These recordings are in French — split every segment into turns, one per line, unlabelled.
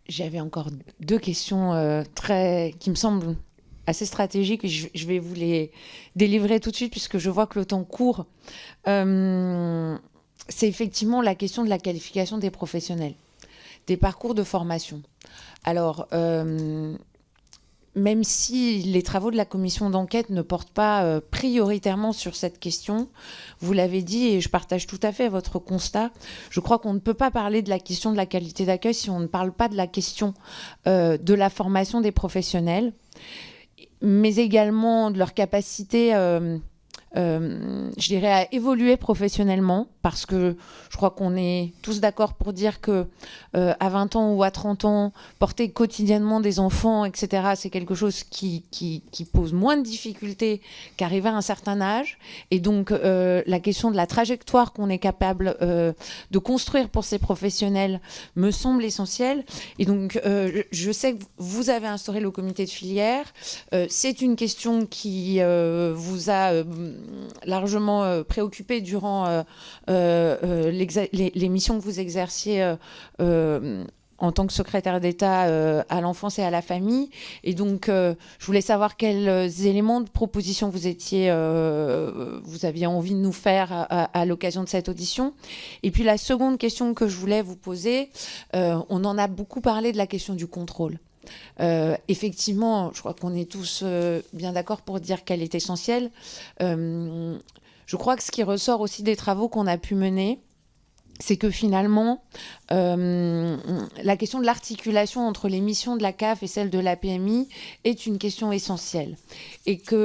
J'avais encore deux questions qui me semblent assez stratégiques et je vais vous les délivrer tout de suite puisque je vois que le temps court. C'est effectivement la question de la qualification des professionnels, des parcours de formation. Alors, même si les travaux de la commission d'enquête ne portent pas prioritairement sur cette question, vous l'avez dit et je partage tout à fait votre constat, je crois qu'on ne peut pas parler de la question de la qualité d'accueil si on ne parle pas de la question de la formation des professionnels, mais également de leur capacité je dirais, à évoluer professionnellement, parce que je crois qu'on est tous d'accord pour dire que à 20 ans ou à 30 ans, porter quotidiennement des enfants, etc., c'est quelque chose qui pose moins de difficultés qu'arriver à un certain âge. Et donc, la question de la trajectoire qu'on est capable de construire pour ces professionnels me semble essentielle. Et donc, je sais que vous avez instauré le comité de filière. C'est une question qui vous a largement préoccupé durant les missions que vous exerciez en tant que secrétaire d'État à l'enfance et à la famille. Et donc, je voulais savoir quels éléments de proposition vous aviez envie de nous faire à l'occasion de cette audition. Et puis, la seconde question que je voulais vous poser, on en a beaucoup parlé de la question du contrôle. Effectivement, je crois qu'on est tous bien d'accord pour dire qu'elle est essentielle. Je crois que ce qui ressort aussi des travaux qu'on a pu mener, c'est que finalement, la question de l'articulation entre les missions de la CAF et celles de la PMI est une question essentielle. Et donc,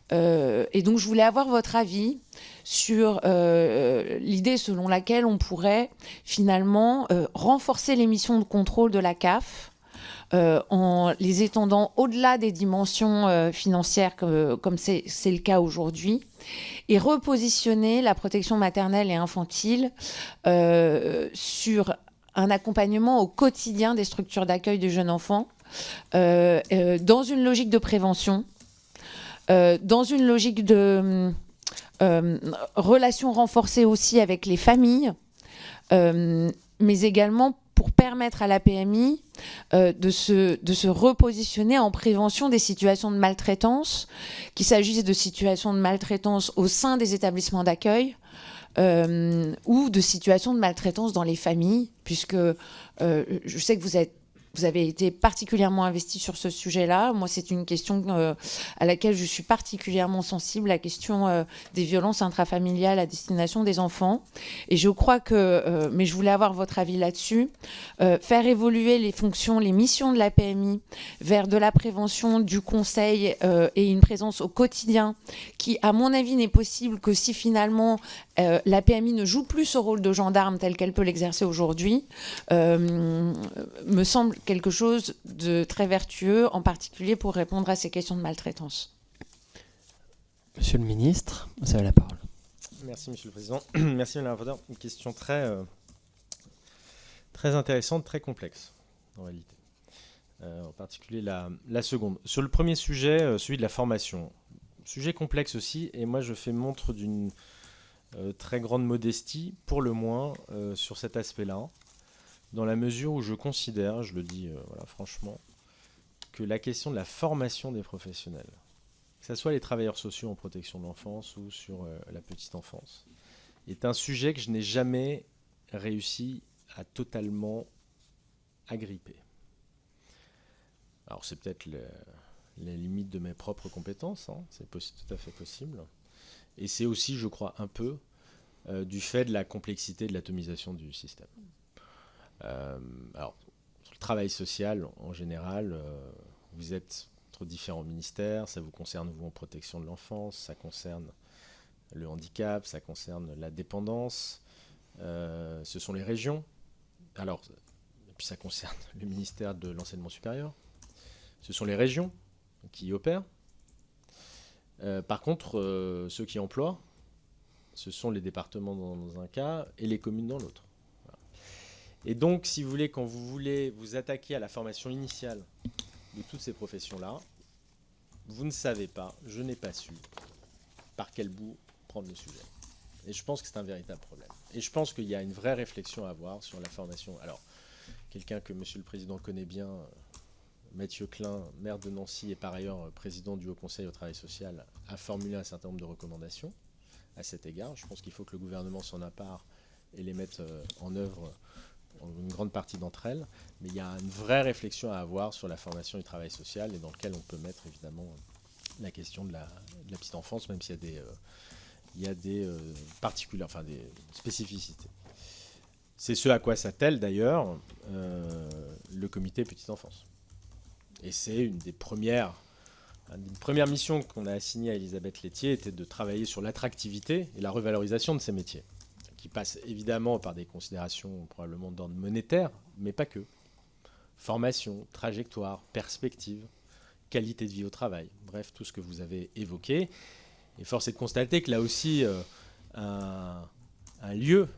je voulais avoir votre avis sur l'idée selon laquelle on pourrait finalement renforcer les missions de contrôle de la CAF en les étendant au-delà des dimensions financières comme c'est le cas aujourd'hui, et repositionner la protection maternelle et infantile sur un accompagnement au quotidien des structures d'accueil du jeune enfant, dans une logique de prévention, dans une logique de relation renforcée aussi avec les familles, mais également pour permettre à la PMI de se repositionner en prévention des situations de maltraitance, qu'il s'agisse de situations de maltraitance au sein des établissements d'accueil ou de situations de maltraitance dans les familles, puisque je sais que vous avez été particulièrement investi sur ce sujet-là. Moi, c'est une question à laquelle je suis particulièrement sensible, la question des violences intrafamiliales à destination des enfants. Et je crois que, mais je voulais avoir votre avis là-dessus, faire évoluer les fonctions, les missions de la PMI vers de la prévention, du conseil et une présence au quotidien qui, à mon avis, n'est possible que si finalement la PMI ne joue plus ce rôle de gendarme tel qu'elle peut l'exercer aujourd'hui, me semble quelque chose de très vertueux, en particulier pour répondre à ces questions de maltraitance.
Monsieur le ministre, vous avez la parole.
Merci, Monsieur le Président. Merci, Madame la rapporteure. Une question très intéressante, très complexe, en réalité. En particulier la seconde. Sur le premier sujet, celui de la formation. Sujet complexe aussi, et moi je fais montre d'une très grande modestie, pour le moins, sur cet aspect-là, dans la mesure où je considère, je le dis franchement, que la question de la formation des professionnels, que ce soit les travailleurs sociaux en protection de l'enfance ou sur la petite enfance, est un sujet que je n'ai jamais réussi à totalement agripper. Alors c'est peut-être les limites de mes propres compétences, hein, c'est tout à fait possible. Et c'est aussi, je crois, un peu du fait de la complexité de l'atomisation du système. Alors, sur le travail social, en général, vous êtes entre différents ministères, ça vous concerne, vous, en protection de l'enfance, ça concerne le handicap, ça concerne la dépendance, ce sont les régions. Alors, et puis ça concerne le ministère de l'enseignement supérieur. Ce sont les régions qui y opèrent. Par contre, ceux qui emploient, ce sont les départements dans un cas et les communes dans l'autre. Voilà. Et donc, si vous voulez, quand vous voulez vous attaquer à la formation initiale de toutes ces professions-là, vous ne savez pas, je n'ai pas su, par quel bout prendre le sujet. Et je pense que c'est un véritable problème. Et je pense qu'il y a une vraie réflexion à avoir sur la formation. Alors, quelqu'un que Monsieur le Président connaît bien, Mathieu Klein, maire de Nancy et par ailleurs président du Haut Conseil au travail social, a formulé un certain nombre de recommandations à cet égard. Je pense qu'il faut que le gouvernement s'en empare et les mette en œuvre, une grande partie d'entre elles. Mais il y a une vraie réflexion à avoir sur la formation du travail social et dans lequel on peut mettre évidemment la question de la petite enfance, même s'il y a des particularités, enfin des spécificités. C'est ce à quoi s'attelle d'ailleurs le comité petite enfance. Et c'est une première mission qu'on a assignée à Elisabeth Laithier était de travailler sur l'attractivité et la revalorisation de ces métiers, qui passe évidemment par des considérations probablement d'ordre monétaire, mais pas que. Formation, trajectoire, perspective, qualité de vie au travail, bref, tout ce que vous avez évoqué. Et force est de constater que là aussi, un lieu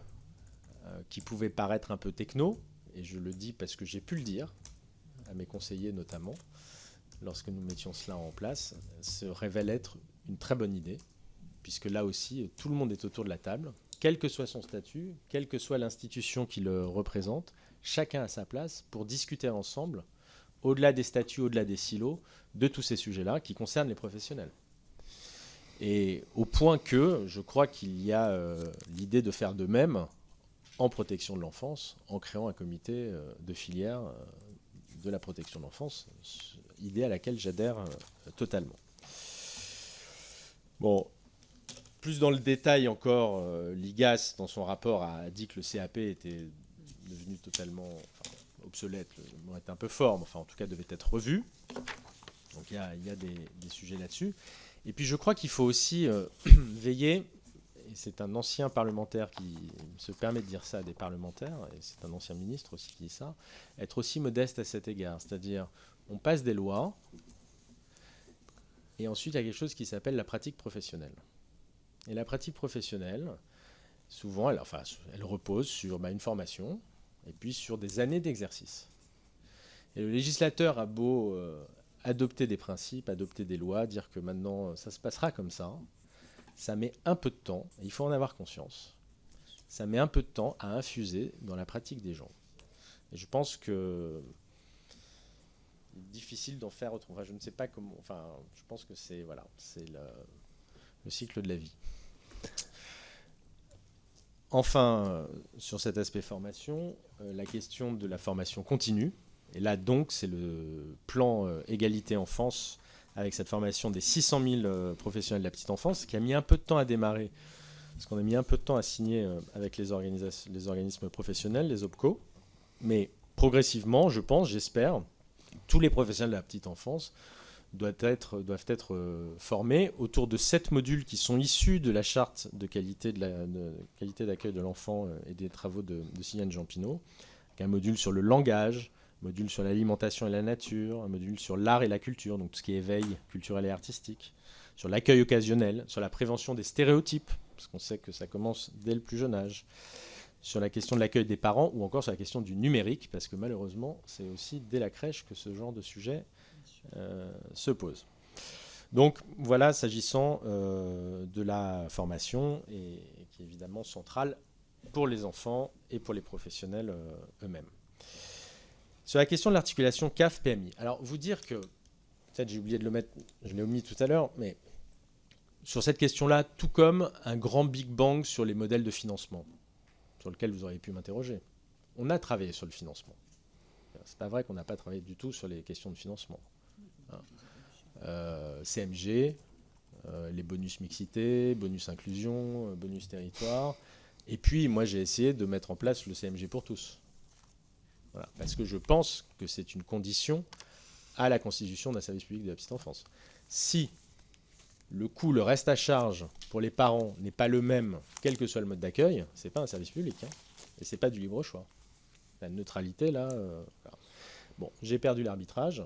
qui pouvait paraître un peu techno, et je le dis parce que j'ai pu le dire, à mes conseillers notamment, lorsque nous mettions cela en place, se révèle être une très bonne idée, puisque là aussi, tout le monde est autour de la table, quel que soit son statut, quelle que soit l'institution qui le représente, chacun a sa place pour discuter ensemble, au-delà des statuts, au-delà des silos, de tous ces sujets-là qui concernent les professionnels. Et au point que je crois qu'il y a l'idée de faire de même en protection de l'enfance, en créant un comité de filière de la protection de l'enfance, idée à laquelle j'adhère totalement. Bon, plus dans le détail encore, l'IGAS, dans son rapport, a dit que le CAP était devenu totalement obsolète, le mot est un peu fort, mais enfin, en tout cas devait être revu. Donc il y a des sujets là-dessus. Et puis je crois qu'il faut aussi veiller, et c'est un ancien parlementaire qui se permet de dire ça à des parlementaires, et c'est un ancien ministre aussi qui dit ça, être aussi modeste à cet égard. C'est-à-dire, on passe des lois, et ensuite il y a quelque chose qui s'appelle la pratique professionnelle. Et la pratique professionnelle, souvent, elle repose sur une formation, et puis sur des années d'exercice. Et le législateur a beau adopter des principes, adopter des lois, dire que maintenant ça se passera comme ça met un peu de temps, et il faut en avoir conscience, ça met un peu de temps à infuser dans la pratique des gens. Et je pense que c'est difficile d'en faire autrement. Enfin, je ne sais pas comment. Enfin, je pense que c'est le cycle de la vie. Enfin, sur cet aspect formation, la question de la formation continue. Et là, donc, c'est le plan égalité enfance avec cette formation des 600 000 professionnels de la petite enfance qui a mis un peu de temps à démarrer, parce qu'on a mis un peu de temps à signer avec les organismes professionnels, les OPCO. Mais progressivement, je pense, j'espère, tous les professionnels de la petite enfance doivent être formés autour de 7 modules qui sont issus de la charte de qualité d'accueil de l'enfant et des travaux de Sylviane Jean-Pinot. Un module sur le langage, un module sur l'alimentation et la nature, un module sur l'art et la culture, donc tout ce qui est éveil culturel et artistique, sur l'accueil occasionnel, sur la prévention des stéréotypes, parce qu'on sait que ça commence dès le plus jeune âge, sur la question de l'accueil des parents ou encore sur la question du numérique, parce que malheureusement, c'est aussi dès la crèche que ce genre de sujet se pose. Donc voilà, s'agissant de la formation, et qui est évidemment centrale pour les enfants et pour les professionnels eux-mêmes. Sur la question de l'articulation CAF-PMI, alors vous dire que, peut-être j'ai oublié de le mettre, je l'ai omis tout à l'heure, mais sur cette question-là, tout comme un grand Big Bang sur les modèles de financement, sur lequel vous auriez pu m'interroger, on a travaillé sur le financement. C'est pas vrai qu'on n'a pas travaillé du tout sur les questions de financement. CMG, les bonus mixité, bonus inclusion, bonus territoire. Et puis, moi, j'ai essayé de mettre en place le CMG pour tous. Voilà, parce que je pense que c'est une condition à la constitution d'un service public de la petite enfance. Si le coût, le reste à charge pour les parents n'est pas le même, quel que soit le mode d'accueil, c'est pas un service public. Et c'est pas du libre choix. La neutralité, là... voilà. Bon, j'ai perdu l'arbitrage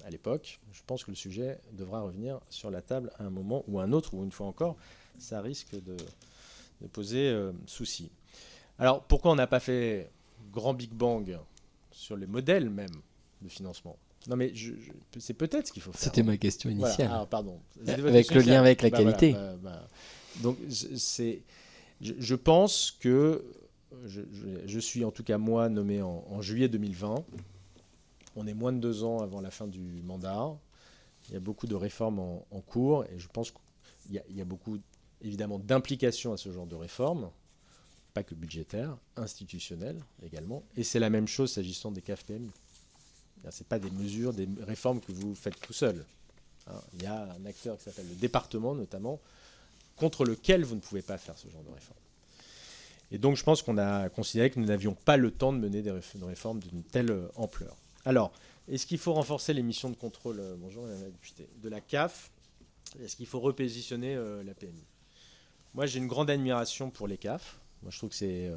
à l'époque. Je pense que le sujet devra revenir sur la table à un moment ou un autre, ou une fois encore, ça risque de poser souci. Alors, pourquoi on n'a pas fait grand Big Bang sur les modèles même de financement? Non, mais c'est peut-être ce qu'il faut faire.
C'était ma question initiale.
Voilà. Ah, pardon.
Avec le lien avec la qualité.
Donc, je pense que je suis en tout cas moi nommé en juillet 2020. On est moins de 2 ans avant la fin du mandat. Il y a beaucoup de réformes en cours et je pense qu'il y a beaucoup évidemment d'implications à ce genre de réformes, pas que budgétaires, institutionnelles également. Et c'est la même chose s'agissant des CAF PMI. Ce n'est pas des mesures, des réformes que vous faites tout seul. Il y a un acteur qui s'appelle le département notamment, contre lequel vous ne pouvez pas faire ce genre de réforme. Et donc je pense qu'on a considéré que nous n'avions pas le temps de mener des réformes d'une telle ampleur. Alors, est-ce qu'il faut renforcer les missions de contrôle, bonjour Madame la députée, de la CAF? Est-ce qu'il faut repositionner la PMI? Moi j'ai une grande admiration pour les CAF. Moi je trouve que c'est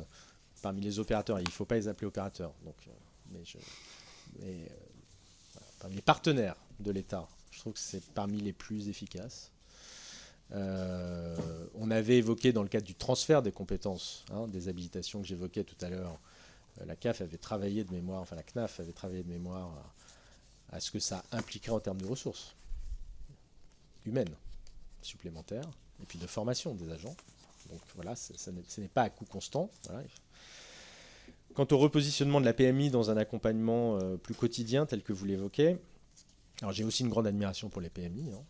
parmi les opérateurs, il ne faut pas les appeler opérateurs, donc, parmi les partenaires de l'État, je trouve que c'est parmi les plus efficaces. On avait évoqué dans le cadre du transfert des compétences, des habilitations que j'évoquais tout à l'heure, la CAF avait travaillé de mémoire, enfin la CNAF avait travaillé de mémoire à ce que ça impliquerait en termes de ressources humaines supplémentaires et puis de formation des agents. Donc voilà, ce n'est pas à coût constant. Voilà. Quant au repositionnement de la PMI dans un accompagnement plus quotidien tel que vous l'évoquez, alors j'ai aussi une grande admiration pour les PMI. Moi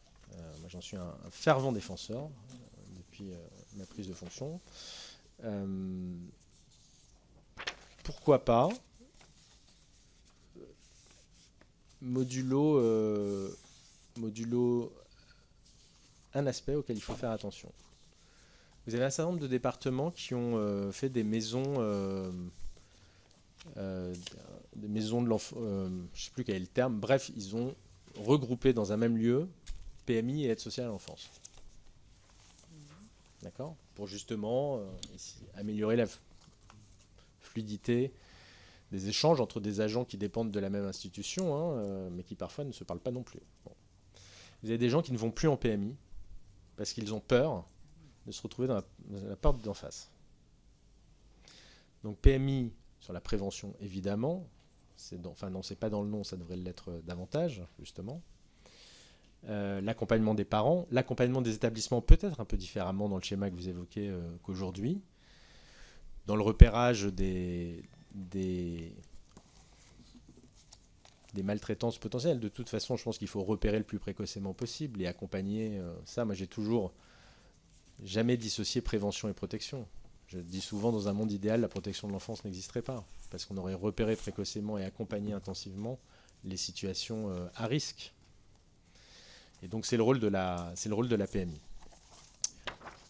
j'en suis un fervent défenseur depuis ma prise de fonction. Pourquoi pas modulo un aspect auquel il faut faire attention. Vous avez un certain nombre de départements qui ont fait des maisons de l'enfant, je ne sais plus quel est le terme, bref, ils ont regroupé dans un même lieu PMI et aide sociale à l'enfance. D'accord ? Pour justement améliorer la fluidité des échanges entre des agents qui dépendent de la même institution, mais qui parfois ne se parlent pas non plus. Bon. Vous avez des gens qui ne vont plus en PMI parce qu'ils ont peur de se retrouver dans la porte d'en face. Donc PMI sur la prévention, évidemment. Non, c'est pas dans le nom, ça devrait l'être davantage, justement. L'accompagnement des parents, l'accompagnement des établissements peut-être un peu différemment dans le schéma que vous évoquez qu'aujourd'hui. Dans le repérage des maltraitances potentielles. De toute façon, je pense qu'il faut repérer le plus précocement possible et accompagner ça. Moi, j'ai toujours jamais dissocié prévention et protection. Je dis souvent, dans un monde idéal, la protection de l'enfance n'existerait pas, parce qu'on aurait repéré précocement et accompagné intensivement les situations à risque. Et donc, c'est le rôle de la PMI.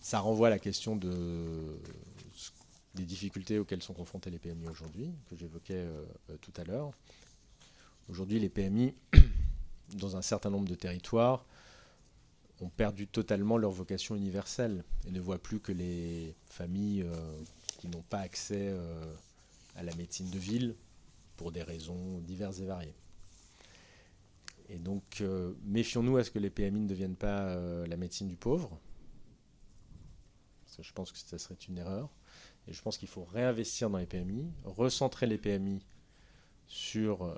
Ça renvoie à la question des difficultés auxquelles sont confrontées les PMI aujourd'hui, que j'évoquais tout à l'heure. Aujourd'hui, les PMI, dans un certain nombre de territoires, ont perdu totalement leur vocation universelle et ne voient plus que les familles qui n'ont pas accès à la médecine de ville pour des raisons diverses et variées. Et donc, méfions-nous à ce que les PMI ne deviennent pas la médecine du pauvre. Parce que je pense que ça serait une erreur. Et je pense qu'il faut réinvestir dans les PMI, recentrer les PMI sur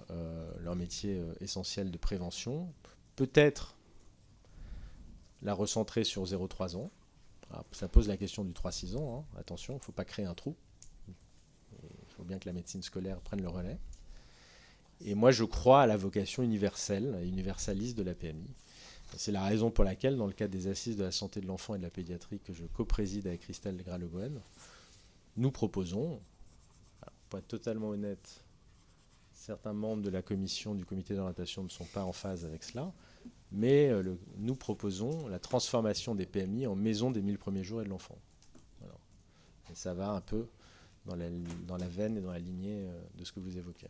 leur métier essentiel de prévention, peut-être la recentrer sur 0-3 ans. Alors, ça pose la question du 3-6 ans. Attention, il ne faut pas créer un trou. Il faut bien que la médecine scolaire prenne le relais. Et moi, je crois à la vocation universelle et universaliste de la PMI. C'est la raison pour laquelle, dans le cadre des assises de la santé de l'enfant et de la pédiatrie que je co-préside avec Christelle Gras-Le Gouen, nous proposons, pour être totalement honnête, certains membres de la commission du comité d'orientation ne sont pas en phase avec cela, mais nous proposons la transformation des PMI en maison des 1000 premiers jours et de l'enfant. Voilà. Et ça va un peu dans la veine et dans la lignée de ce que vous évoquez.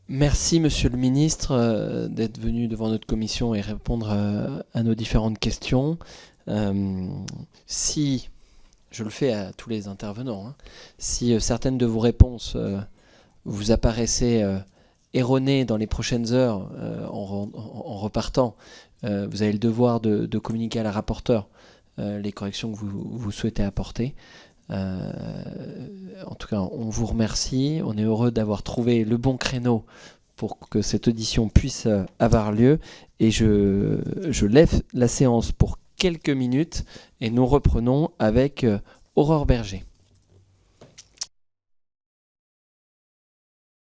Merci Monsieur le Ministre d'être venu devant notre commission et répondre à nos différentes questions. Si, je le fais à tous les intervenants, si certaines de vos réponses vous apparaissaient erronées dans les prochaines heures en repartant, vous avez le devoir de communiquer à la rapporteure les corrections que vous souhaitez apporter. En tout cas, on vous remercie. On est heureux d'avoir trouvé le bon créneau pour que cette audition puisse avoir lieu. Et je lève la séance pour quelques minutes et nous reprenons avec Aurore Berger.